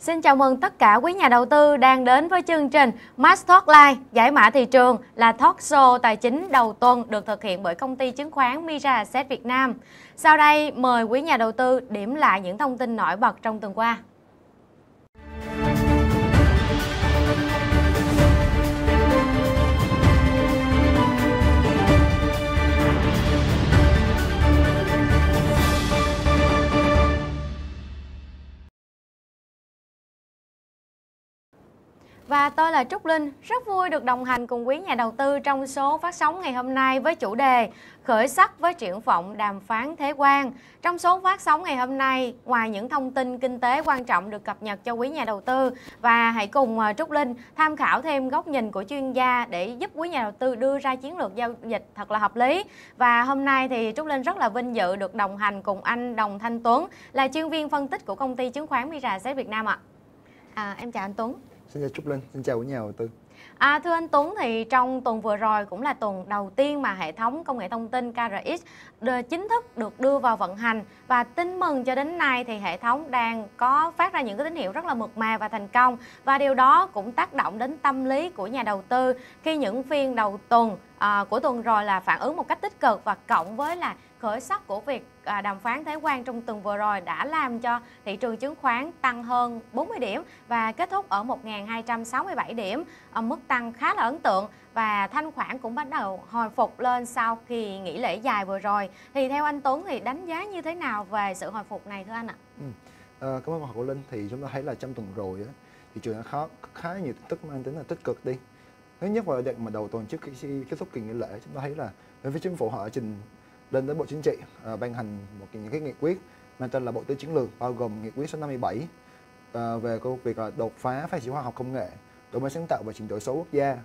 Xin chào mừng tất cả quý nhà đầu tư đang đến với chương trình Max Talk Live, giải mã thị trường là talk show tài chính đầu tuần được thực hiện bởi công ty chứng khoán Mirae Asset Việt Nam. Sau đây mời quý nhà đầu tư điểm lại những thông tin nổi bật trong tuần qua. Và tôi là Trúc Linh, rất vui được đồng hành cùng quý nhà đầu tư trong số phát sóng ngày hôm nay với chủ đề khởi sắc với triển vọng đàm phán thế quan. Trong số phát sóng ngày hôm nay, ngoài những thông tin kinh tế quan trọng được cập nhật cho quý nhà đầu tư, và hãy cùng Trúc Linh tham khảo thêm góc nhìn của chuyên gia để giúp quý nhà đầu tư đưa ra chiến lược giao dịch thật là hợp lý. Và hôm nay thì Trúc Linh rất là vinh dự được đồng hành cùng anh Đồng Thanh Tuấn, là chuyên viên phân tích của công ty chứng khoán Mirae Asset Việt Nam ạ. Em chào anh Tuấn. Xin chào Trúc Linh, xin chào quý nhà đầu tư. Thưa anh Tuấn, thì trong tuần vừa rồi cũng là tuần đầu tiên mà hệ thống công nghệ thông tin KRX chính thức được đưa vào vận hành, và tin mừng cho đến nay thì hệ thống đang có phát ra những cái tín hiệu rất là mượt mà và thành công, và điều đó cũng tác động đến tâm lý của nhà đầu tư khi những phiên đầu tuần của tuần rồi là phản ứng một cách tích cực, và cộng với là khởi sắc của việc đàm phán thế quan trong tuần vừa rồi đã làm cho thị trường chứng khoán tăng hơn 40 điểm và kết thúc ở 1.267 điểm, mức tăng khá là ấn tượng, và thanh khoản cũng bắt đầu hồi phục lên sau kỳ nghỉ lễ dài vừa rồi. Thì theo anh Tuấn thì đánh giá như thế nào về sự hồi phục này thưa anh ạ? Cảm ơn câu hỏi của Linh. Thì chúng ta thấy là trong tuần rồi thị trường đã khá nhiều tin tức mang tính là tích cực đi. Thứ nhất vào đoạn mà đầu tuần trước khi kết thúc kỳ nghỉ lễ, chúng ta thấy là bên phía chính phủ họ trình lên đến Bộ Chính trị ban hành những cái nghị quyết mang tên là Bộ Tư chiến lược, bao gồm nghị quyết số 57 về việc đột phá phát triển khoa học công nghệ, đổi mới sáng tạo và chuyển đổi số quốc gia,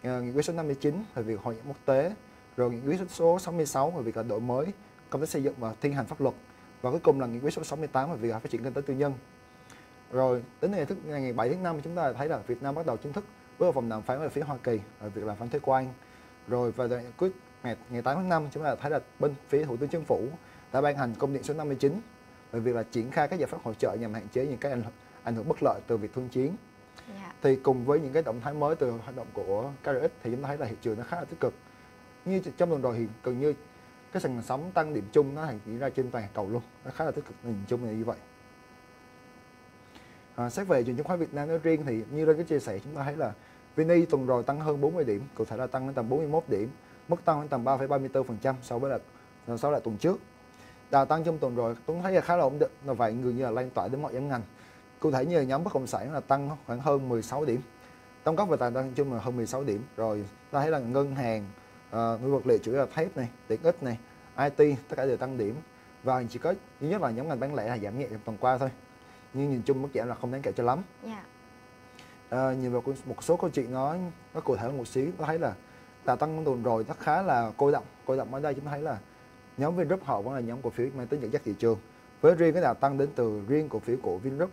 nghị quyết số 59 về việc hội nhập quốc tế, rồi nghị quyết số 66 về việc đổi mới công tác xây dựng và thi hành pháp luật, và cuối cùng là nghị quyết số 68 về việc phát triển kinh tế tư nhân. Rồi đến ngày 7 tháng 5 chúng ta thấy là Việt Nam bắt đầu chính thức bước vào vòng đàm phán với phía Hoa Kỳ về việc làm phán thuế quan. Rồi vào ngày 8 tháng 5 chúng ta thấy là bên phía Thủ tướng Chính phủ đã ban hành công điện số 59 về việc là triển khai các giải pháp hỗ trợ nhằm hạn chế những cái ảnh hưởng bất lợi từ việc thương chiến. Thì cùng với những cái động thái mới từ hoạt động của KRX thì chúng ta thấy là thị trường nó khá là tích cực. Như trong tuần rồi thì gần như cái sàn sóng tăng điểm chung nó diễn ra trên toàn cầu luôn, nó khá là tích cực nhìn chung là như vậy. Xét về thị trường chứng khoán Việt Nam nói riêng thì như Linh có chia sẻ, chúng ta thấy là VN tuần rồi tăng hơn 40 điểm, cụ thể là tăng đến tầm 41 điểm, mức tăng đến tầm 3,34% so với tuần trước. Đà tăng trong tuần rồi tôi thấy là khá là ổn định, và vậy gần như là lan tỏa đến mọi nhóm ngành. Cụ thể như là nhóm bất động sản là tăng khoảng hơn 16 điểm, tổng góp về tài tăng chung là hơn 16 điểm. Rồi ta thấy là ngân hàng, nguyên vật liệu chủ yếu là thép này, tiện ích này, IT tất cả đều tăng điểm, và chỉ có duy nhất là nhóm ngành bán lẻ là giảm nhẹ trong tuần qua thôi, nhưng nhìn chung mức giảm là không đáng kể cho lắm. Nhìn vào một số câu chuyện nó cụ thể hơn một xíu, tôi thấy là đà tăng tuần rồi nó khá là cô động ở đây chúng ta thấy là nhóm Vingroup họ vẫn là nhóm cổ phiếu mang tính dẫn dắt thị trường, với riêng cái đà tăng đến từ riêng cổ phiếu của Vingroup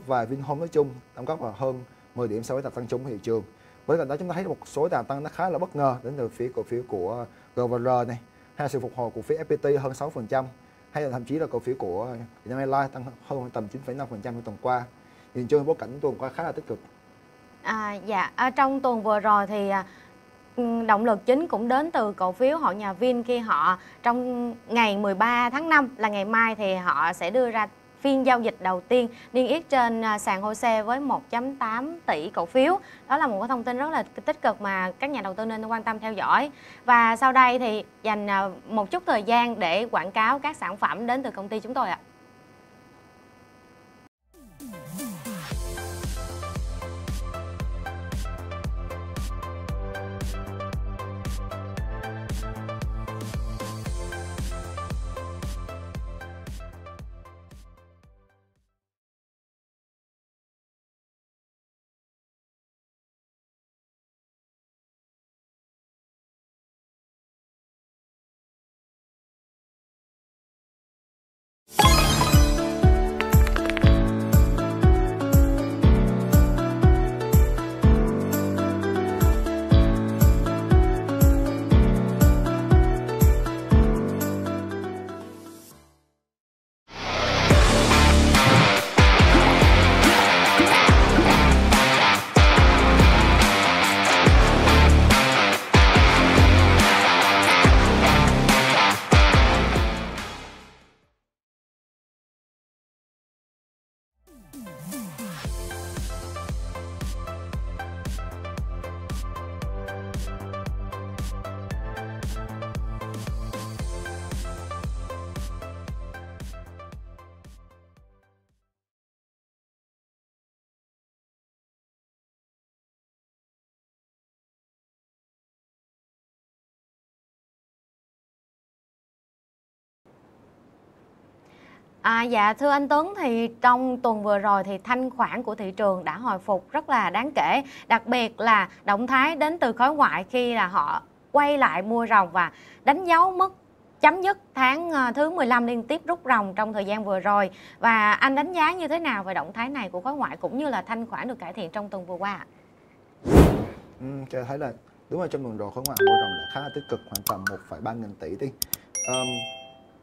và Vinhome nói chung, đóng góp vào hơn 10 điểm so với đà tăng chung của thị trường. Bên cạnh đó chúng ta thấy một số đà tăng nó khá là bất ngờ đến từ phía cổ phiếu của GVR này, hay sự phục hồi của phía FPT hơn 6%, hay là thậm chí là cổ phiếu của Vietnam Airlines tăng hơn tầm 9,5% trong tuần qua. Nhìn chung bối cảnh tuần qua khá là tích cực. Trong tuần vừa rồi thì động lực chính cũng đến từ cổ phiếu họ nhà Vin, khi họ trong ngày 13 tháng 5 là ngày mai thì họ sẽ đưa ra phiên giao dịch đầu tiên niêm yết trên sàn HOSE với 1.8 tỷ cổ phiếu. Đó là một cái thông tin rất là tích cực mà các nhà đầu tư nên quan tâm theo dõi. Và sau đây thì dành một chút thời gian để quảng cáo các sản phẩm đến từ công ty chúng tôi ạ. Dạ thưa anh Tuấn, thì trong tuần vừa rồi thì thanh khoản của thị trường đã hồi phục rất là đáng kể, đặc biệt là động thái đến từ khối ngoại khi là họ quay lại mua ròng và đánh dấu mức chấm dứt tháng thứ 15 liên tiếp rút ròng trong thời gian vừa rồi. Và anh đánh giá như thế nào về động thái này của khối ngoại cũng như là thanh khoản được cải thiện trong tuần vừa qua ạ? Cho thấy là đúng là trong tuần rồi khối ngoại mua ròng lại khá là tích cực, khoảng tầm 1,3 nghìn tỷ đi.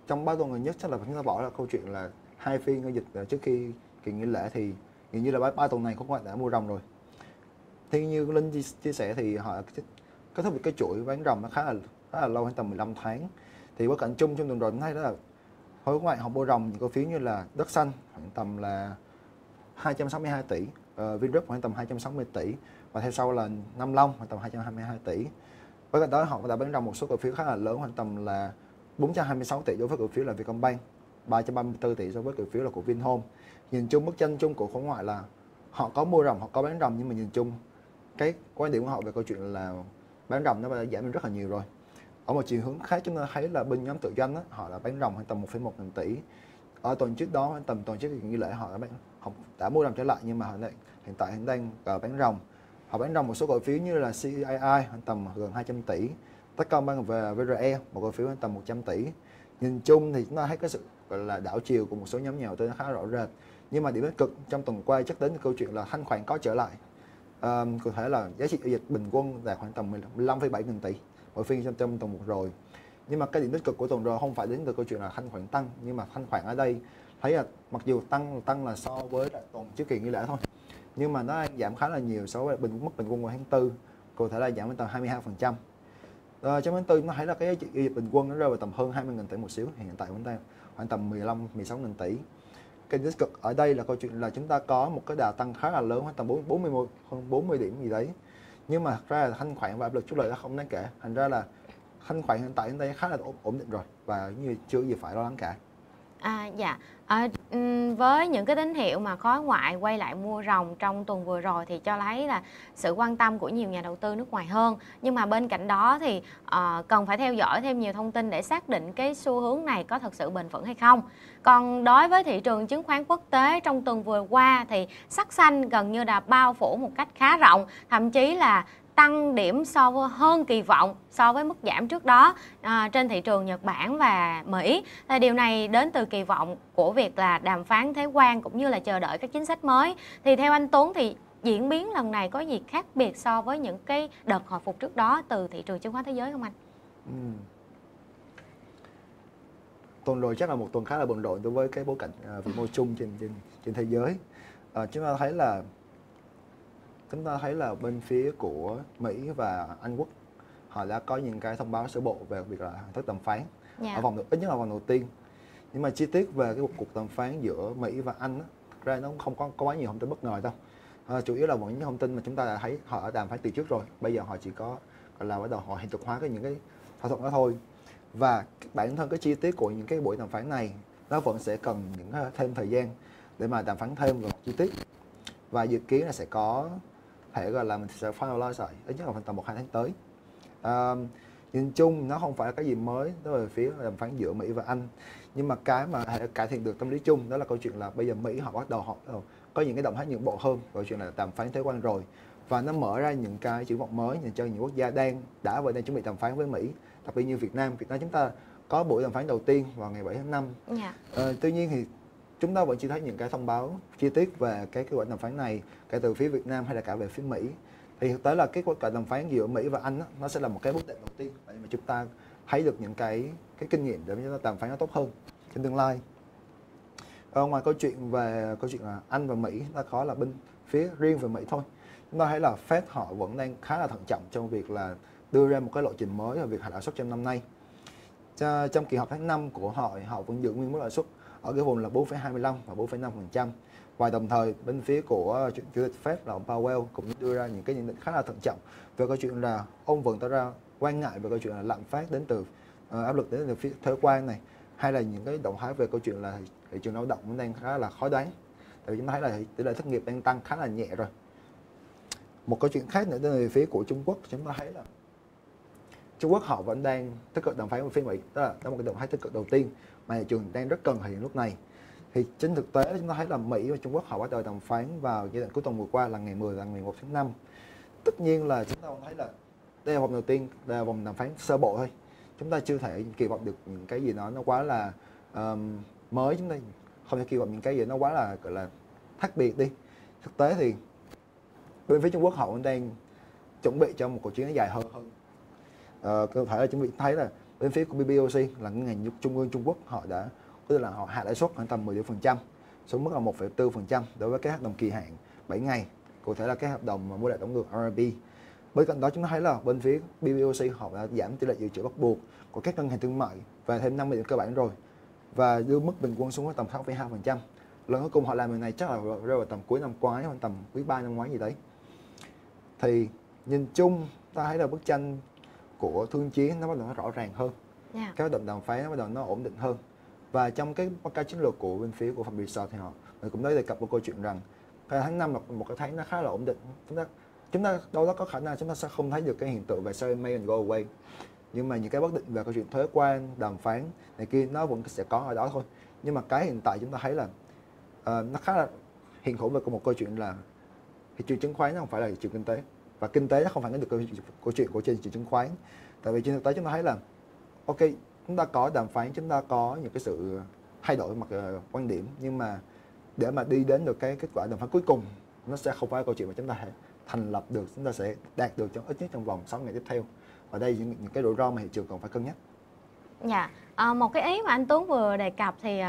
Trong 3 tuần gần nhất chắc là chúng ta bỏ ra câu chuyện là 2 phiên giao dịch trước khi kỳ nghỉ lễ thì gần như là 3 tuần này khối ngoại đã mua ròng rồi. Thì như Linh chia sẻ thì họ kết thúc cái chuỗi bán ròng nó khá là lâu, khoảng tầm 15 tháng. Thì bối cảnh chung trong tuần rồi chúng thấy đó là khối ngoại họ mua ròng những cổ phiếu như là Đất Xanh khoảng tầm là 262 tỷ, Vingroup khoảng tầm 260 tỷ và theo sau là Nam Long khoảng tầm 222 tỷ. Với cạnh đó họ đã bán ròng một số cổ phiếu khá là lớn, khoảng tầm là 426 tỷ đối với cổ phiếu là Vietcombank, 334 tỷ đối với cổ phiếu là của Vinhome. Nhìn chung bức tranh chung của khối ngoại là họ có mua ròng, họ có bán ròng, nhưng mà nhìn chung cái quan điểm của họ về câu chuyện là bán ròng nó đã giảm đi rất là nhiều rồi. Ở một chiều hướng khác chúng ta thấy là bên nhóm tự doanh họ đã bán ròng khoảng tầm 1,1 nghìn tỷ. Ở tuần trước đó, khoảng tầm tuần trước kỳ nghỉ lễ họ đã mua ròng trở lại, nhưng mà hiện tại đang bán ròng. Họ bán ròng một số cổ phiếu như là CII khoảng tầm gần 200 tỷ, Techcombank về VRE một cổ phiếu khoảng tầm 100 tỷ. Nhìn chung thì chúng ta thấy cái sự gọi là đảo chiều của một số nhóm nhà đầu tư nó khá rõ rệt. Nhưng mà điểm tích cực trong tuần qua chắc đến câu chuyện là thanh khoản có trở lại. Cụ thể là giá trị giao dịch bình quân đạt khoảng tầm 15,7 nghìn tỷ mỗi phiên trong tuần vừa rồi. Nhưng mà cái điểm tích cực của tuần rồi không phải đến từ câu chuyện là thanh khoản tăng, nhưng mà thanh khoản ở đây thấy là mặc dù tăng là so với tuần trước kỳ nghỉ lễ thôi, nhưng mà nó giảm khá là nhiều so với mức bình quân của tháng 4, cụ thể là giảm đến tầm 22%. Trong tháng 4 nó thấy là cái giá trị giao dịch bình quân nó rơi vào tầm hơn 20.000 tỷ một xíu, hiện tại vẫn đang khoảng tầm 15-16.000 tỷ. Cái tích cực ở đây là câu chuyện là chúng ta có một cái đà tăng khá là lớn, khoảng tầm 40 điểm gì đấy, nhưng mà thật ra là thanh khoản và áp lực chốt lời nó không đáng kể, thành ra là thanh khoản hiện tại đến đây khá là ổn định rồi và như chưa gì phải lo lắng cả. Dạ. Với những cái tín hiệu mà khối ngoại quay lại mua ròng trong tuần vừa rồi thì cho thấy là sự quan tâm của nhiều nhà đầu tư nước ngoài hơn. Nhưng mà bên cạnh đó thì cần phải theo dõi thêm nhiều thông tin để xác định cái xu hướng này có thật sự bền vững hay không. Còn đối với thị trường chứng khoán quốc tế trong tuần vừa qua thì sắc xanh gần như đã bao phủ một cách khá rộng, thậm chí là tăng điểm hơn kỳ vọng so với mức giảm trước đó trên thị trường Nhật Bản và Mỹ. Thì điều này đến từ kỳ vọng của việc là đàm phán thuế quan cũng như là chờ đợi các chính sách mới. Thì theo anh Tuấn thì diễn biến lần này có gì khác biệt so với những cái đợt hồi phục trước đó từ thị trường chứng khoán thế giới không anh? Tuần rồi chắc là một tuần khá là bận rộn đối với cái bối cảnh vĩ mô chung trên thế giới. Chúng ta thấy là bên phía của Mỹ và Anh Quốc họ đã có những cái thông báo sơ bộ về việc là hoàn tất đàm phán ở vòng ít nhất là vòng đầu tiên. Nhưng mà chi tiết về cái cuộc đàm phán giữa Mỹ và Anh thực ra nó không có quá nhiều thông tin bất ngờ đâu. Chủ yếu là những thông tin mà chúng ta đã thấy họ đã đàm phán từ trước rồi. Bây giờ họ chỉ có gọi là bắt đầu họ hiện thực hóa những cái thỏa thuận đó thôi. Và bản thân cái chi tiết của những cái buổi đàm phán này nó vẫn sẽ cần thêm thời gian để mà đàm phán thêm vào chi tiết. Và dự kiến là sẽ có thể gọi là mình sẽ finalize lại ít nhất là tầm 1-2 tháng tới. Nhìn chung nó không phải là cái gì mới đối với phía đàm phán giữa Mỹ và Anh, nhưng mà cái mà cải thiện được tâm lý chung đó là câu chuyện là bây giờ Mỹ họ bắt đầu có những cái động thái nhượng bộ hơn, câu chuyện là đàm phán thuế quan rồi, và nó mở ra những cái triển vọng mới dành cho những quốc gia đã và đang chuẩn bị đàm phán với Mỹ, đặc biệt như Việt Nam chúng ta có buổi đàm phán đầu tiên vào ngày 7 tháng 5. Tuy nhiên thì chúng ta vẫn chưa thấy những cái thông báo chi tiết về cái kế hoạch đàm phán này kể từ phía Việt Nam hay là cả về phía Mỹ. Thì thực tế là cái cuộc đàm phán giữa Mỹ và Anh nó sẽ là một cái bước đệm đầu tiên để mà chúng ta thấy được những cái kinh nghiệm để chúng ta đàm phán nó tốt hơn trong tương lai. Ngoài câu chuyện là Anh và Mỹ, ta có là bên phía riêng về Mỹ thôi. Chúng ta thấy là Fed họ vẫn đang khá là thận trọng trong việc là đưa ra một cái lộ trình mới về việc hạ lãi suất trong năm nay. Trong kỳ họp tháng 5 của họ vẫn giữ nguyên mức lãi suất ở cái vùng là 4,25 và 4,5%. Và đồng thời bên phía của chủ tịch Fed là ông Powell cũng đưa ra những cái nhận định khá là thận trọng về câu chuyện là ông vẫn tỏ ra quan ngại về câu chuyện là lạm phát đến từ áp lực đến từ phía thuế quan này, hay là những cái động thái về câu chuyện là thị trường lao động cũng đang khá là khó đoán. Tại vì chúng ta thấy là tỷ lệ thất nghiệp đang tăng khá là nhẹ rồi. Một câu chuyện khác nữa đến từ phía của Trung Quốc, chúng ta thấy là Trung Quốc họ vẫn đang tích cực đàm phán với phía Mỹ. Đó là một cái động thái tích cực đầu tiên mà thị trường đang rất cần thời điểm lúc này. Thì trên thực tế chúng ta thấy là Mỹ và Trung Quốc họ bắt đầu đàm phán vào giai đoạn cuối tuần vừa qua là ngày 10 và ngày 11 tháng 5. Tất nhiên là chúng ta thấy là đây là vòng đầu tiên, đây là vòng đàm phán sơ bộ thôi. Chúng ta chưa thể kỳ vọng được những cái gì nó quá là mới, chúng ta không thể kỳ vọng những cái gì nó quá là gọi là khác biệt đi. Thực tế thì bên phía Trung Quốc họ cũng đang chuẩn bị cho một cuộc chiến dài hơn. Có thể là chuẩn bị thấy là bên phía của BOC là ngân hàng trung ương Trung Quốc họ đã tức là họ hạ lãi suất khoảng tầm 10% xuống mức là 1,4% đối với các hợp đồng kỳ hạn 7 ngày, cụ thể là các hợp đồng mà mua lại đóng ngược RMB. Bên cạnh đó chúng ta thấy là bên phía BOC họ đã giảm tỷ lệ dự trữ bắt buộc của các ngân hàng thương mại về thêm 50 điểm cơ bản rồi và đưa mức bình quân xuống tầm 6,2%. Lần cuối cùng họ làm điều này chắc là rơi vào tầm cuối năm ngoái hoặc tầm quý 3 năm ngoái gì đấy. Thì nhìn chung ta thấy là bức tranh của thương chiến nó bắt đầu nó rõ ràng hơn. Các hoạt động đàm phán nó bắt đầu nó ổn định hơn. Và trong cái báo cáo chiến lược của bên phía của Fabrice thì họ cũng đã đề cập một câu chuyện rằng tháng 5 là một cái tháng nó khá là ổn định. Chúng ta đâu đó có khả năng chúng ta sẽ không thấy được cái hiện tượng về sell in May and go away. Nhưng mà những cái bất định về câu chuyện thuế quan, đàm phán này kia nó vẫn sẽ có ở đó thôi. Nhưng mà cái hiện tại chúng ta thấy là nó khá là hiện hữu về một câu chuyện là thị trường chứng khoán nó không phải là thị trường kinh tế, và kinh tế nó không phản ánh được câu chuyện của thị trường chứng khoán. Tại vì trên thực tế chúng ta thấy là ok, chúng ta có đàm phán, chúng ta có những cái sự thay đổi mặt quan điểm, nhưng mà để mà đi đến được cái kết quả đàm phán cuối cùng nó sẽ không phải là câu chuyện mà chúng ta sẽ thành lập được, chúng ta sẽ đạt được trong ít nhất trong vòng 6 ngày tiếp theo. Và đây những cái rủi ro mà thị trường còn phải cân nhắc. Dạ, một cái ý mà anh Tuấn vừa đề cập thì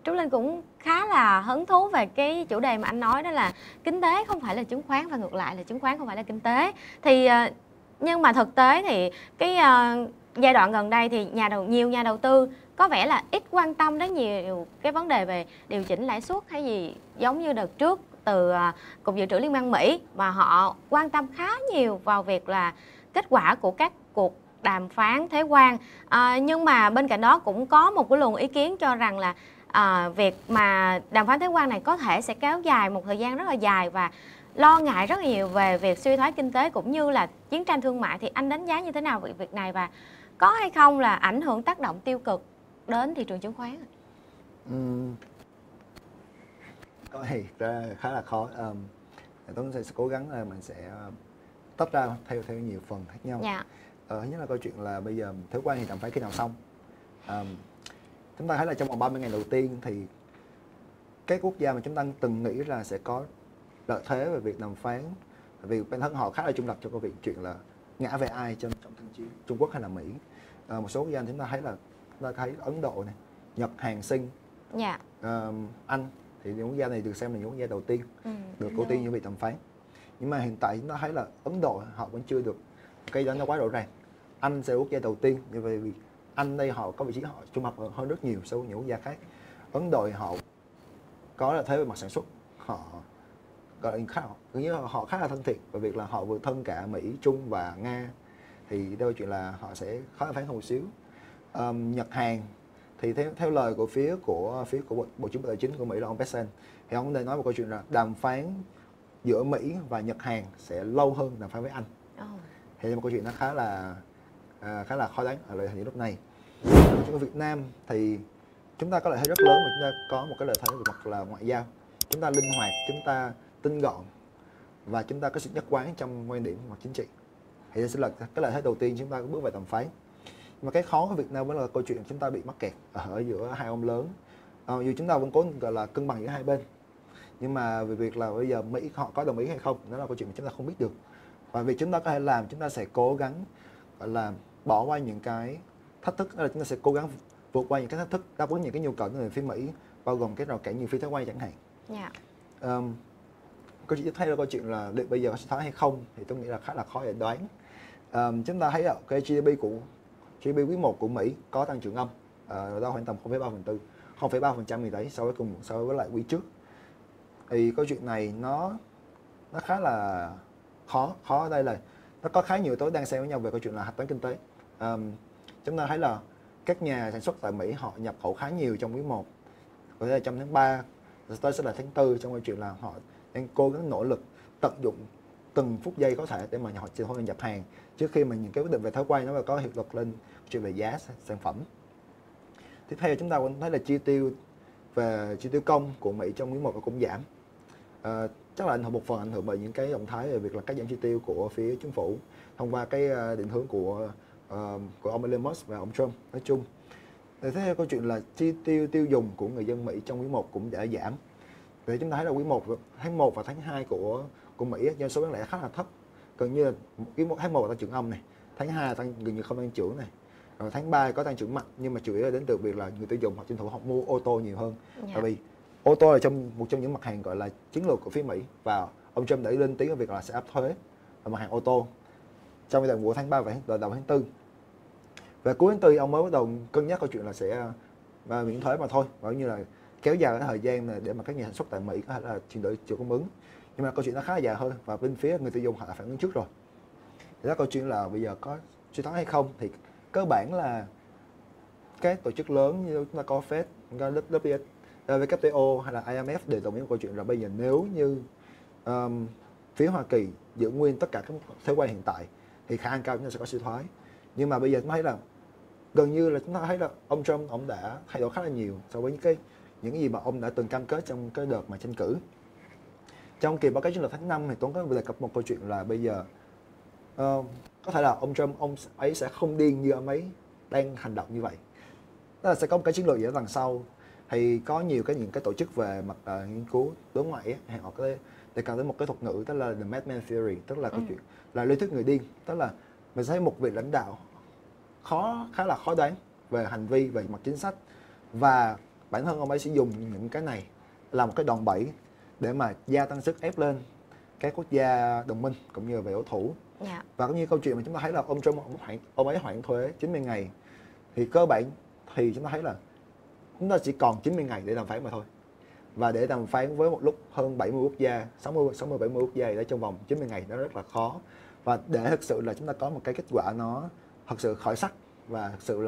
Trúc Linh cũng khá là hứng thú về cái chủ đề mà anh nói, đó là kinh tế không phải là chứng khoán và ngược lại là chứng khoán không phải là kinh tế. Thì nhưng mà thực tế thì cái giai đoạn gần đây thì nhiều nhà đầu tư có vẻ là ít quan tâm đến nhiều cái vấn đề về điều chỉnh lãi suất hay gì giống như đợt trước từ Cục Dự trữ Liên bang Mỹ, mà họ quan tâm khá nhiều vào việc là kết quả của các cuộc đàm phán thuế quan. Nhưng mà bên cạnh đó cũng có một cái luồng ý kiến cho rằng là việc mà đàm phán thuế quan này có thể sẽ kéo dài một thời gian rất là dài và lo ngại rất là nhiều về việc suy thoái kinh tế cũng như là chiến tranh thương mại. Thì anh đánh giá như thế nào về việc này và có hay không là ảnh hưởng tác động tiêu cực đến thị trường chứng khoán? Câu này khá là khó. Tôi sẽ cố gắng là mình sẽ tách ra theo nhiều phần khác nhau. Thứ nhất là câu chuyện là bây giờ thuế quan thì đàm phán khi nào xong. Chúng ta thấy là trong vòng 30 ngày đầu tiên thì cái quốc gia mà chúng ta từng nghĩ là sẽ có lợi thế về việc đàm phán, vì bản thân họ khá là trung lập cho câu chuyện là ngã về ai trong thương chiến, Trung Quốc hay là Mỹ. Một số quốc gia chúng ta thấy là thấy Ấn Độ này, Nhật, Hàn, Sinh, Anh thì những quốc gia này được xem là những quốc gia đầu tiên được ưu tiên những việc đàm phán. Nhưng mà hiện tại chúng ta thấy là Ấn Độ họ vẫn chưa được cái đó nó quá rõ ràng. Anh sẽ là quốc gia đầu tiên, như vậy vì Anh đây họ có vị trí họ trung lập hơn rất nhiều so với những quốc gia khác. Ấn Độ họ có lợi thế về mặt sản xuất, họ họ khá là thân thiện về việc là họ vừa thân cả Mỹ, Trung và Nga, thì đây là chuyện là họ sẽ khó đàm phán hơn một xíu. Nhật, Hàn thì theo lời của phía của Bộ trưởng Bộ Tài chính của Mỹ là ông Bessent, thì ông đã nói một câu chuyện là đàm phán giữa Mỹ và Nhật, Hàn sẽ lâu hơn đàm phán với Anh. Thì một câu chuyện nó khá là khó đoán ở thời điểm lúc này. Trong Việt Nam thì chúng ta có lợi thế rất lớn và chúng ta có một cái lợi thế về mặt là ngoại giao. Chúng ta linh hoạt, chúng ta tinh gọn và chúng ta có sự nhất quán trong quan điểm mặt chính trị. Thì đây sẽ là cái lợi thế đầu tiên chúng ta bước vào đàm phán. Mà cái khó của Việt Nam vẫn là câu chuyện chúng ta bị mắc kẹt ở giữa hai ông lớn. Dù chúng ta vẫn cố gọi là cân bằng giữa hai bên, nhưng mà về việc là bây giờ Mỹ họ có đồng ý hay không, đó là câu chuyện mà chúng ta không biết được. Và việc chúng ta có thể làm, chúng ta sẽ cố gắng gọi là bỏ qua những cái thách thức, đó là chúng ta sẽ cố gắng vượt qua những cái thách thức, đáp ứng những cái nhu cầu của người phía Mỹ, bao gồm cái rào cản như phi thuế quan chẳng hạn. Câu chuyện tiếp theo là câu chuyện là liệu bây giờ có suy thoái hay không, thì tôi nghĩ là khá là khó để đoán. Chúng ta thấy cái GDP quý 1 của Mỹ có tăng trưởng âm, đó khoảng tầm 0,3% gì đấy so với lại quý trước. Thì câu chuyện này nó khá là khó ở đây là nó có khá nhiều yếu tố đang xen với nhau về câu chuyện là hạch toán kinh tế. Chúng ta thấy là các nhà sản xuất tại Mỹ họ nhập khẩu khá nhiều trong quý 1, có thể là trong tháng 3, tới sẽ là tháng 4, trong câu chuyện là họ đang cố gắng nỗ lực tận dụng từng phút giây có thể để mà họ chỉ thôi nhập hàng trước khi mà những cái quyết định về thuế quan nó có hiệu lực lên chuyện về giá sản phẩm. Tiếp theo chúng ta cũng thấy là chi tiêu về chi tiêu công của Mỹ trong quý 1 cũng giảm. Chắc là một phần ảnh hưởng bởi những cái động thái về việc là cắt giảm chi tiêu của phía chính phủ thông qua cái định hướng của ông Elon Musk và ông Trump nói chung. Thế theo câu chuyện là chi tiêu tiêu dùng của người dân Mỹ trong quý 1 cũng đã giảm. Thì chúng ta thấy là tháng 1 và tháng 2 của Mỹ doanh số bán lẻ khá là thấp, gần như là tháng 1 là tăng trưởng âm này, tháng 2 là gần như không tăng trưởng này, rồi tháng 3 có tăng trưởng mạnh, nhưng mà chủ yếu là đến từ việc là người tiêu dùng họ tranh thủ họ mua ô tô nhiều hơn. Tại vì ô tô là một trong những mặt hàng gọi là chiến lược của phía Mỹ, và ông Trump đã lên tiếng về việc là sẽ áp thuế ở mặt hàng ô tô trong giai đoạn của tháng 3 và đầu tháng 4. Và cuối tháng 4 ông mới bắt đầu cân nhắc câu chuyện là sẽ miễn thuế mà thôi, và như là kéo dài cái thời gian này để mà các nhà sản xuất tại Mỹ có thể là chuyển đổi chuỗi cung ứng. Nhưng mà câu chuyện nó khá là dài hơn, và bên phía người tiêu dùng họ đã phản ứng trước rồi. Thì đó câu chuyện là bây giờ có suy thoái hay không, thì cơ bản là các tổ chức lớn như chúng ta có Fed, có WTO hay là IMF đều đồng ý một câu chuyện là bây giờ nếu như phía Hoa Kỳ giữ nguyên tất cả các thuế quan hiện tại thì khả năng cao chúng ta sẽ có suy thoái. Nhưng mà bây giờ chúng ta thấy là gần như là chúng ta thấy là ông Trump ông đã thay đổi khá là nhiều so với những cái gì mà ông đã từng cam kết trong cái đợt mà tranh cử. Trong kỳ báo cáo chiến lược tháng 5 thì Tuấn có đề cập một câu chuyện là bây giờ có thể là ông Trump ông ấy sẽ không điên như ông ấy đang hành động như vậy. Tức là sẽ có một cái chiến lược gì đó đằng sau. Thì có những cái tổ chức về mặt nghiên cứu đối ngoại ấy, họ có đề cập tới một cái thuật ngữ tức là the madman theory, tức là câu chuyện là lý thuyết người điên. Tức là mình thấy một vị lãnh đạo khá là khó đoán về hành vi, về mặt chính sách, và bản thân ông ấy sẽ dùng những cái này làm một cái đòn bẩy để mà gia tăng sức ép lên các quốc gia đồng minh cũng như về đối thủ. Và cũng như câu chuyện mà chúng ta thấy là ông Trump ông ấy hoãn thuế 90 ngày thì cơ bản thì chúng ta thấy là chúng ta chỉ còn 90 ngày để đàm phán mà thôi. Và để đàm phán với một lúc hơn 70 quốc gia, 60 70 quốc gia ở trong vòng 90 ngày nó rất là khó. Và để thực sự là chúng ta có một cái kết quả nó thật sự khởi sắc và thực sự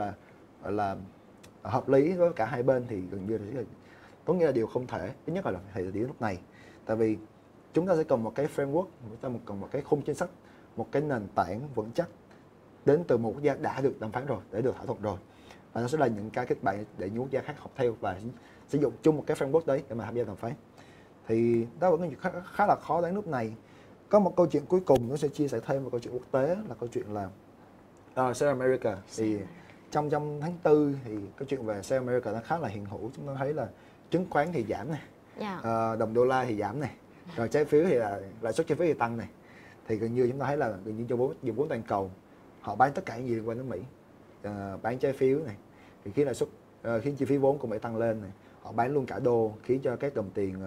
là hợp lý với cả hai bên thì gần như là có nghĩa là điều không thể, ít nhất là thời điểm lúc này. Tại vì chúng ta sẽ cần một cái framework, chúng ta cần một cái khung chính sách, một cái nền tảng vững chắc đến từ một quốc gia đã được đàm phán rồi, đã được thỏa thuận rồi. Và nó sẽ là những cái kết bạn để những quốc gia khác học theo và sử dụng chung một cái framework đấy để mà tham gia đàm phán. Thì đó vẫn là khá là khó đến lúc này. Có một câu chuyện cuối cùng nó sẽ chia sẻ thêm một câu chuyện quốc tế là câu chuyện là Share America. Thì trong tháng 4 thì cái chuyện về Share America nó khá là hiện hữu. Chúng ta thấy là chứng khoán thì giảm này, đồng đô la thì giảm này, rồi trái phiếu thì lãi suất trái phiếu thì tăng này. Thì gần như chúng ta thấy là gần như dòng vốn toàn cầu họ bán tất cả những gì liên quan đến Mỹ, bán trái phiếu này thì khiến lãi suất khiến chi phí vốn của Mỹ tăng lên này, họ bán luôn cả đô khiến cho các đồng tiền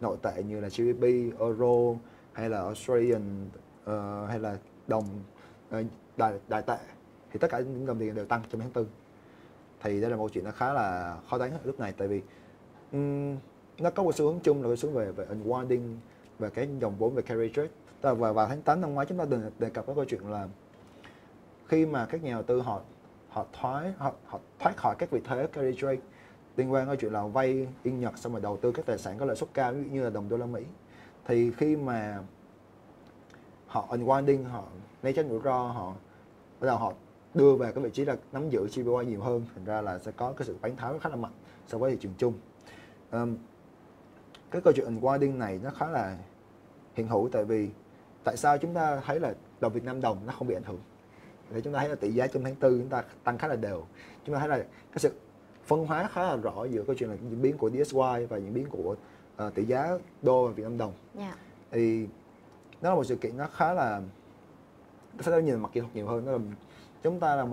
nội tệ như là GBP, Euro hay là Australian hay là đồng đại tệ thì tất cả những đồng tiền đều tăng trong tháng 4. Thì đây là một chuyện nó khá là khó đoán ở lúc này, tại vì nó có một xu hướng chung là cái xu hướng về unwinding và cái dòng vốn về carry trade. Và vào tháng 8 năm ngoái chúng ta đề cập cái câu chuyện là khi mà các nhà đầu tư họ thoát khỏi các vị thế carry trade liên quan đến chuyện là vay yên Nhật xong rồi đầu tư các tài sản có lãi suất cao ví dụ như là đồng đô la Mỹ, thì khi mà họ unwinding, họ né tránh rủi ro, họ đưa về cái vị trí là nắm giữ GPY nhiều hơn, thành ra là sẽ có cái sự bán tháo khá là mạnh so với thị trường chung. Cái câu chuyện unwinding này nó khá là hiện hữu, tại sao chúng ta thấy là đồng Việt Nam đồng nó không bị ảnh hưởng? Thì chúng ta thấy là tỷ giá trong tháng 4 chúng ta tăng khá là đều. Chúng ta thấy là cái sự phân hóa khá là rõ giữa câu chuyện là diễn biến của DXY và diễn biến của tỷ giá đô và Việt Nam đồng. Thì đó là một sự kiện nó khá là phải nhìn mặt kỹ thuật nhiều hơn. Đó là chúng ta là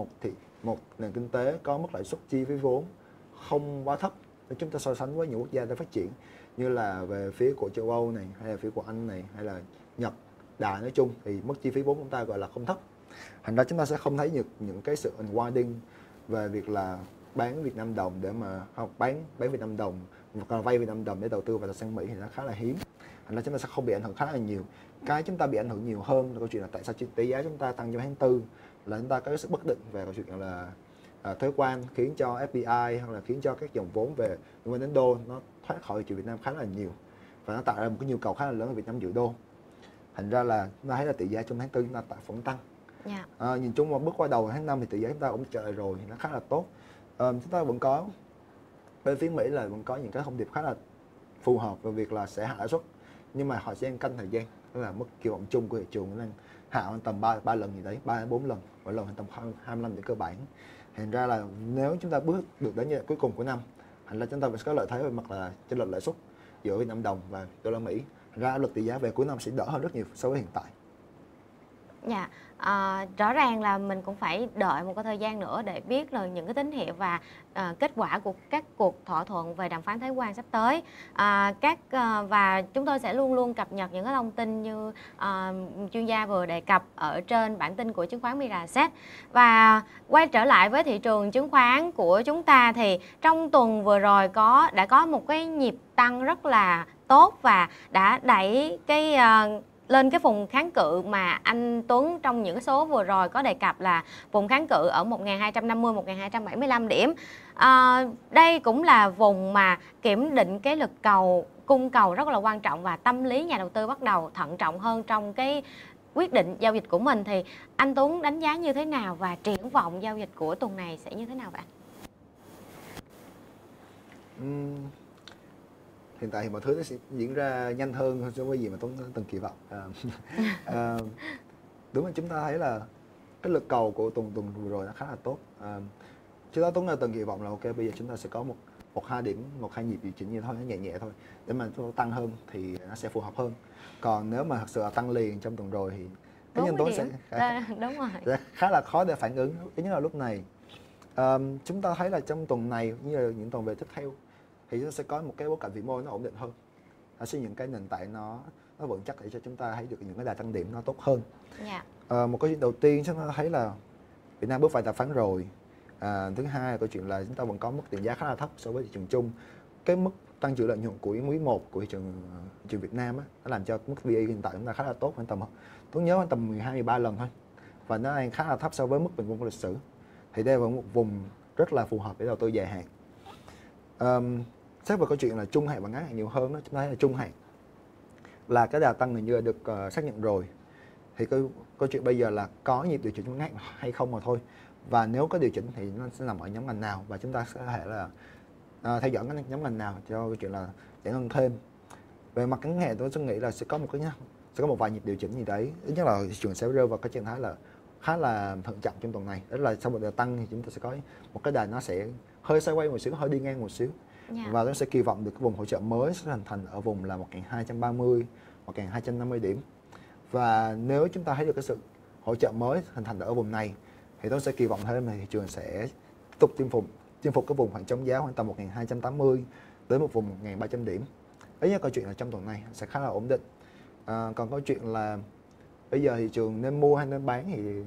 một nền kinh tế có mức lãi suất chi phí vốn không quá thấp để chúng ta so sánh với những quốc gia đang phát triển như là về phía của châu Âu này, hay là phía của Anh này, hay là Nhật, Đài nói chung, thì mức chi phí vốn của chúng ta gọi là không thấp. Thành ra chúng ta sẽ không thấy những cái sự unwinding về việc là bán Việt Nam đồng để mà bán Việt Nam đồng hoặc là vay Việt Nam đồng để đầu tư vào sang Mỹ thì nó khá là hiếm. Thành ra chúng ta sẽ không bị ảnh hưởng khá là nhiều. Cái chúng ta bị ảnh hưởng nhiều hơn là câu chuyện là tại sao tỷ giá chúng ta tăng trong tháng 4 là chúng ta có sự bất định về câu chuyện là thuế quan khiến cho FDI hoặc là khiến cho các dòng vốn về liên quan đến đô nó thoát khỏi thị trường Việt Nam khá là nhiều và nó tạo ra một cái nhu cầu khá là lớn ở Việt Nam giữ đô. Thành ra là chúng ta thấy là tỷ giá trong tháng 4 chúng ta vẫn tăng. Nhìn chung mà bước qua đầu tháng 5 thì tỷ giá chúng ta cũng trở lại rồi thì nó khá là tốt. Chúng ta vẫn có bên phía Mỹ là vẫn có những cái thông điệp khá là phù hợp về việc là sẽ hạ lãi suất, nhưng mà họ sẽ đang canh thời gian, đó là mức kỳ vọng chung của thị trường đang hạ tầm 3 lần gì đấy, 3 đến 4 lần, mỗi lần tầm 25 điểm cơ bản. Thành ra là nếu chúng ta bước được đến giai đoạn cuối cùng của năm, thành ra chúng ta vẫn có lợi thế về mặt là chênh lệch lãi suất giữa Việt Nam đồng và đô la Mỹ. Thành ra áp lực tỷ giá về cuối năm sẽ đỡ hơn rất nhiều so với hiện tại. Dạ, rõ ràng là mình cũng phải đợi một cái thời gian nữa để biết là những cái tín hiệu và kết quả của các cuộc thỏa thuận về đàm phán thuế quan sắp tới. Và chúng tôi sẽ luôn luôn cập nhật những cái thông tin như chuyên gia vừa đề cập ở trên bản tin của chứng khoán Mirasett. Và quay trở lại với thị trường chứng khoán của chúng ta thì trong tuần vừa rồi đã có một cái nhịp tăng rất là tốt và đã đẩy lên cái vùng kháng cự mà anh Tuấn trong những cái số vừa rồi có đề cập là vùng kháng cự ở 1250, 1275 điểm. Đây cũng là vùng mà kiểm định cái lực cung cầu rất là quan trọng và tâm lý nhà đầu tư bắt đầu thận trọng hơn trong cái quyết định giao dịch của mình. Thì anh Tuấn đánh giá như thế nào và triển vọng giao dịch của tuần này sẽ như thế nào vậy? Hiện tại thì mọi thứ nó sẽ diễn ra nhanh hơn so với gì mà Tuấn từng kỳ vọng. Đúng là chúng ta thấy là cái lực cầu của tuần vừa rồi nó khá là tốt. Trước đó Tuấn đã từng kỳ vọng là ok, bây giờ chúng ta sẽ có một hai nhịp điều chỉnh như thôi, nó nhẹ nhẹ thôi, để mà nó tăng hơn thì nó sẽ phù hợp hơn. Còn nếu mà thật sự là tăng liền trong tuần rồi thì cá nhân Tuấn sẽ khá là khó để phản ứng, ít nhất là lúc này. Chúng ta thấy là trong tuần này như là những tuần về tiếp theo thì nó sẽ có một cái bối cảnh vĩ mô nó ổn định hơn, nó sẽ những cái nền tảng nó vững chắc để cho chúng ta thấy được những cái đà tăng điểm nó tốt hơn. Một câu chuyện đầu tiên chúng ta thấy là Việt Nam bước vào đàm phán rồi. Thứ hai là câu chuyện là chúng ta vẫn có mức tiền giá khá là thấp so với thị trường chung. Cái mức tăng trưởng lợi nhuận của quý 1 của thị trường Việt Nam á, nó làm cho mức VA hiện tại chúng ta khá là tốt, tôi nhớ khoảng tầm 12-13 lần thôi, và nó đang khá là thấp so với mức bình quân của lịch sử. Thì đây là một vùng rất là phù hợp để đầu tư dài hạn. Xét về câu chuyện là trung hạn và ngắn hạn nhiều hơn đó, chúng ta thấy là trung hạn là cái đà tăng này như là được xác nhận rồi. Thì câu chuyện bây giờ là có nhịp điều chỉnh ngắn hạn hay không mà thôi. Và nếu có điều chỉnh thì nó sẽ nằm ở nhóm ngành nào, và chúng ta sẽ có thể là theo dõi cái nhóm ngành nào cho câu chuyện là giải ngân thêm. Về mặt ngắn hạn tôi nghĩ là sẽ có một vài nhịp điều chỉnh gì đấy, ít nhất là thị trường sẽ rơi vào cái trạng thái là khá là thận trọng trong tuần này. Đó là sau một đợt tăng thì chúng ta sẽ có một cái đà nó sẽ hơi sideways một xíu, hơi đi ngang một xíu. Và nó sẽ kỳ vọng được cái vùng hỗ trợ mới sẽ hình thành ở vùng là 1230, 1250 điểm. Và nếu chúng ta thấy được cái sự hỗ trợ mới hình thành ở vùng này thì tôi sẽ kỳ vọng thêm là thị trường sẽ tiếp tục chinh phục cái vùng khoảng chống giá khoảng tầm 1280 tới một vùng 1300 điểm. Đấy là câu chuyện là trong tuần này sẽ khá là ổn định. Còn câu chuyện là bây giờ thị trường nên mua hay nên bán thì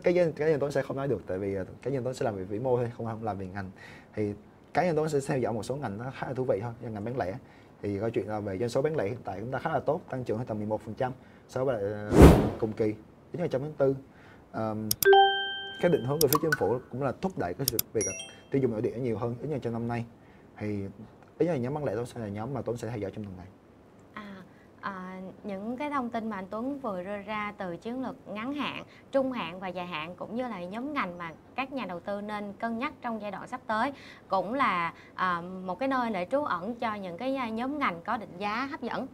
cái nhân tôi sẽ không nói được, tại vì cái nhân tôi sẽ làm về vĩ mô thôi, không làm về ngành. Thì cá nhân tôi sẽ theo dõi một số ngành nó khá là thú vị thôi. Như ngành bán lẻ thì câu chuyện là về doanh số bán lẻ hiện tại chúng ta khá là tốt, tăng trưởng tầm 11% so với cùng kỳ, tính là trong tháng 4. Cái định hướng của phía chính phủ cũng là thúc đẩy cái việc tiêu dùng nội địa nhiều hơn, ít nhất trong năm nay. Thì ý là nhóm bán lẻ tôi sẽ là nhóm mà tôi sẽ theo dõi trong tuần này. Những cái thông tin mà anh Tuấn vừa đưa ra từ chiến lược ngắn hạn, trung hạn và dài hạn, cũng như là nhóm ngành mà các nhà đầu tư nên cân nhắc trong giai đoạn sắp tới, cũng là một cái nơi để trú ẩn cho những cái nhóm ngành có định giá hấp dẫn.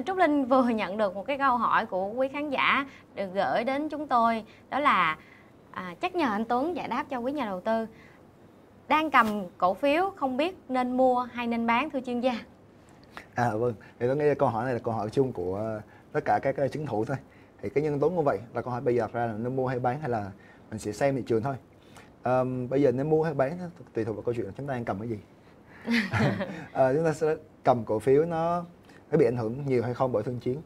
Trúc Linh vừa nhận được một cái câu hỏi của quý khán giả được gửi đến chúng tôi, đó là chắc nhờ anh Tuấn giải đáp cho quý nhà đầu tư đang cầm cổ phiếu không biết nên mua hay nên bán, thưa chuyên gia. Vâng, thì tôi nghĩ câu hỏi này là câu hỏi chung của tất cả các chứng thủ thôi. Thì cái nhân tố như vậy là câu hỏi bây giờ ra là nên mua hay bán, hay là mình sẽ xem thị trường thôi. Bây giờ nên mua hay bán tùy thuộc vào câu chuyện là chúng ta đang cầm cái gì. Chúng ta sẽ cầm cổ phiếu nó bị ảnh hưởng nhiều hay không bởi thương chiến,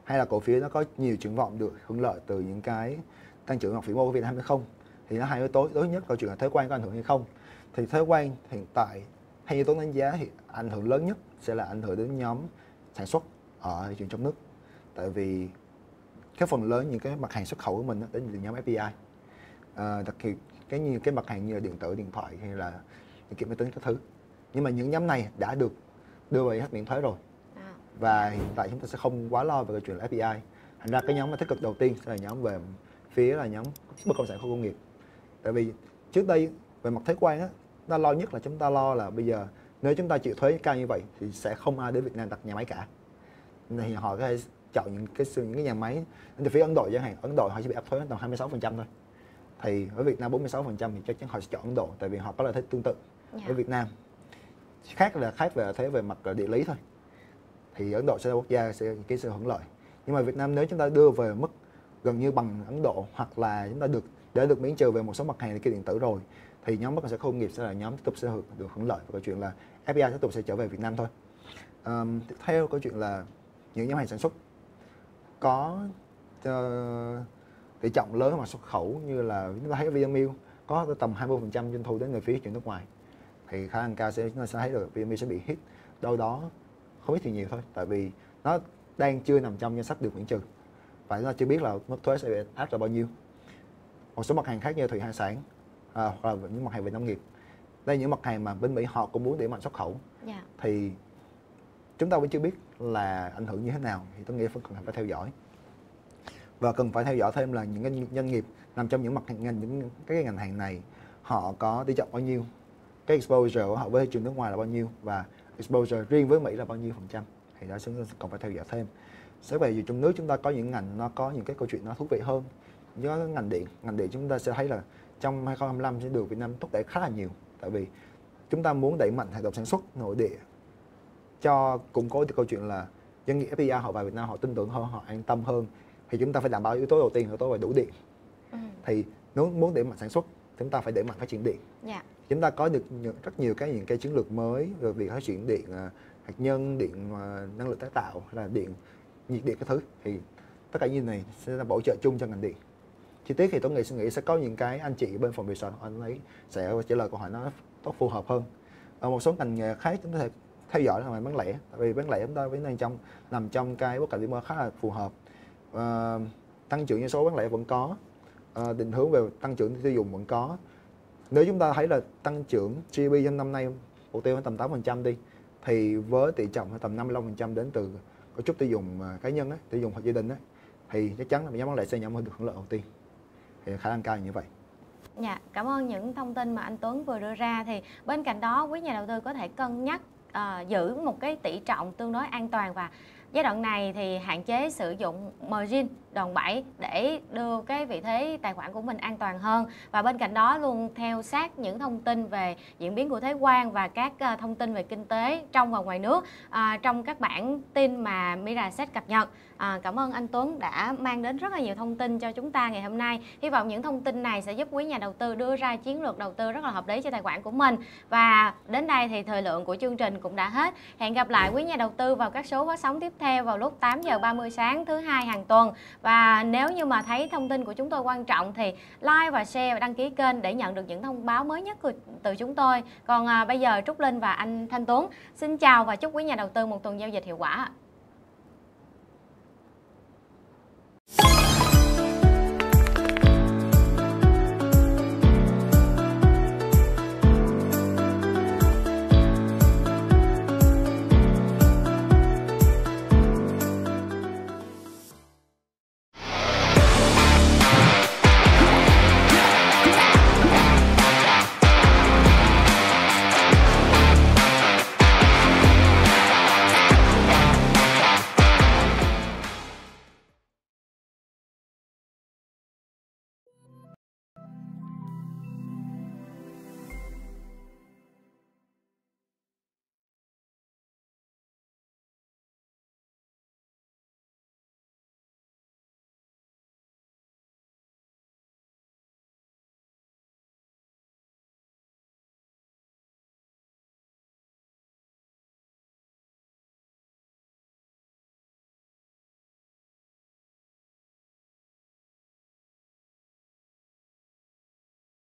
hay là cổ phiếu nó có nhiều triển vọng được hưởng lợi từ những cái tăng trưởng hoặc vĩ mô của Việt Nam hay không. Thì nó hai yếu tố. Thứ nhất câu chuyện là thuế quan có ảnh hưởng hay không. Thì thuế quan hiện tại theo như tôi đánh giá thì ảnh hưởng lớn nhất sẽ là ảnh hưởng đến nhóm sản xuất ở thị trường trong nước, tại vì cái phần lớn những cái mặt hàng xuất khẩu của mình đến từ nhóm FDI, đặc biệt cái mặt hàng như là điện tử, điện thoại hay là linh kiện máy tính các thứ. Nhưng mà những nhóm này đã được đưa vào hết miễn thuế rồi, và hiện tại chúng ta sẽ không quá lo về cái chuyện là FDI. Thành ra cái nhóm mà tích cực đầu tiên sẽ là nhóm về phía là nhóm bất động sản khu công nghiệp, tại vì trước đây về mặt thuế quan á, ta lo nhất là chúng ta lo là bây giờ nếu chúng ta chịu thuế cao như vậy thì sẽ không ai đến Việt Nam đặt nhà máy cả. Thì họ có thể chọn những cái nhà máy từ phía Ấn Độ chẳng hạn. Ấn Độ họ chỉ bị áp thuế tầm 26% thôi. Thì ở Việt Nam 46% thì chắc chắn họ sẽ chọn Ấn Độ, tại vì họ có lợi thế tương tự với Việt Nam. Khác về thuế về mặt địa lý thôi. Thì Ấn Độ sẽ là quốc gia sẽ cái sự hưởng lợi. Nhưng mà Việt Nam nếu chúng ta đưa về mức gần như bằng Ấn Độ, hoặc là chúng ta được miễn trừ về một số mặt hàng kia điện tử rồi, thì nhóm bất động sản công nghiệp sẽ là nhóm tiếp tục sẽ được hưởng lợi. Và câu chuyện là FDI tiếp tục sẽ trở về Việt Nam thôi. Tiếp theo câu chuyện là những nhóm hàng sản xuất có tỷ trọng lớn mà xuất khẩu, như là chúng ta thấy Vinamilk có tầm 20% doanh thu đến từ phía thị trường nước ngoài, thì khả năng cao chúng ta sẽ thấy được Vinamilk sẽ bị hit đâu đó không ít thì nhiều thôi, tại vì nó đang chưa nằm trong danh sách được miễn trừ và chúng ta chưa biết là mức thuế sẽ bị áp là bao nhiêu. Một số mặt hàng khác như thủy hải sản hoặc là những mặt hàng về nông nghiệp, đây là những mặt hàng mà bên Mỹ họ cũng muốn đẩy mạnh xuất khẩu. Thì chúng ta vẫn chưa biết là ảnh hưởng như thế nào, thì tôi nghĩ vẫn cần phải theo dõi. Và cần phải theo dõi thêm là những cái doanh nghiệp nằm trong những mặt ngành, những cái ngành hàng này họ có tỷ trọng bao nhiêu, cái exposure của họ với thị trường nước ngoài là bao nhiêu, và exposure riêng với Mỹ là bao nhiêu phần trăm, thì đó chúng ta còn phải theo dõi thêm. Sẽ về dù trong nước chúng ta có những ngành nó có những cái câu chuyện nó thú vị hơn. Như ngành điện chúng ta sẽ thấy là trong 2025 sẽ được Việt Nam thúc đẩy khá là nhiều, tại vì chúng ta muốn đẩy mạnh hoạt động sản xuất nội địa cho củng cố được câu chuyện là doanh nghiệp FDI họ vào Việt Nam họ tin tưởng hơn, họ an tâm hơn, thì chúng ta phải đảm bảo yếu tố đầu tiên, yếu tố về đủ điện. Thì nếu muốn đẩy mạnh sản xuất, chúng ta phải đẩy mạnh phát triển điện. Chúng ta có được rất nhiều những cái chiến lược mới về việc phát triển điện hạt nhân, điện năng lượng tái tạo, là điện nhiệt điện các thứ, thì tất cả những này sẽ là bổ trợ chung cho ngành điện. Chi tiết thì tôi nghĩ sẽ có những cái anh chị bên phòng research anh ấy sẽ trả lời câu hỏi nó tốt phù hợp hơn. Ở một số ngành nghề khác chúng ta có thể theo dõi là bán lẻ, tại vì bán lẻ chúng ta vẫn nằm trong cái bối cảnh vĩ mô khá là phù hợp. Tăng trưởng doanh số bán lẻ vẫn có, định hướng về tăng trưởng tiêu dùng vẫn có. Nếu chúng ta thấy là tăng trưởng GDP trong năm nay mục tiêu tầm 8% đi, thì với tỷ trọng tầm 55% đến từ có chút tiêu dùng cá nhân, tiêu dùng hoặc gia đình, thì chắc chắn là nhóm bán lẻ sẽ nhận được hưởng lợi đầu tiên. Thì khả năng cao như vậy. Cảm ơn những thông tin mà anh Tuấn vừa đưa ra. Thì bên cạnh đó, quý nhà đầu tư có thể cân nhắc giữ một cái tỷ trọng tương đối an toàn, và giai đoạn này thì hạn chế sử dụng margin, đòn bẩy để đưa cái vị thế tài khoản của mình an toàn hơn. Và bên cạnh đó luôn theo sát những thông tin về diễn biến của thuế quan và các thông tin về kinh tế trong và ngoài nước trong các bản tin mà Miraset cập nhật. Cảm ơn anh Tuấn đã mang đến rất là nhiều thông tin cho chúng ta ngày hôm nay. Hy vọng những thông tin này sẽ giúp quý nhà đầu tư đưa ra chiến lược đầu tư rất là hợp lý cho tài khoản của mình. Và đến đây thì thời lượng của chương trình cũng đã hết. Hẹn gặp lại quý nhà đầu tư vào các số phát sóng tiếp theo vào lúc 8:30 sáng thứ hai hàng tuần. Và nếu như mà thấy thông tin của chúng tôi quan trọng thì like và share và đăng ký kênh để nhận được những thông báo mới nhất từ chúng tôi. Còn bây giờ Trúc Linh và anh Thanh Tuấn xin chào và chúc quý nhà đầu tư một tuần giao dịch hiệu quả.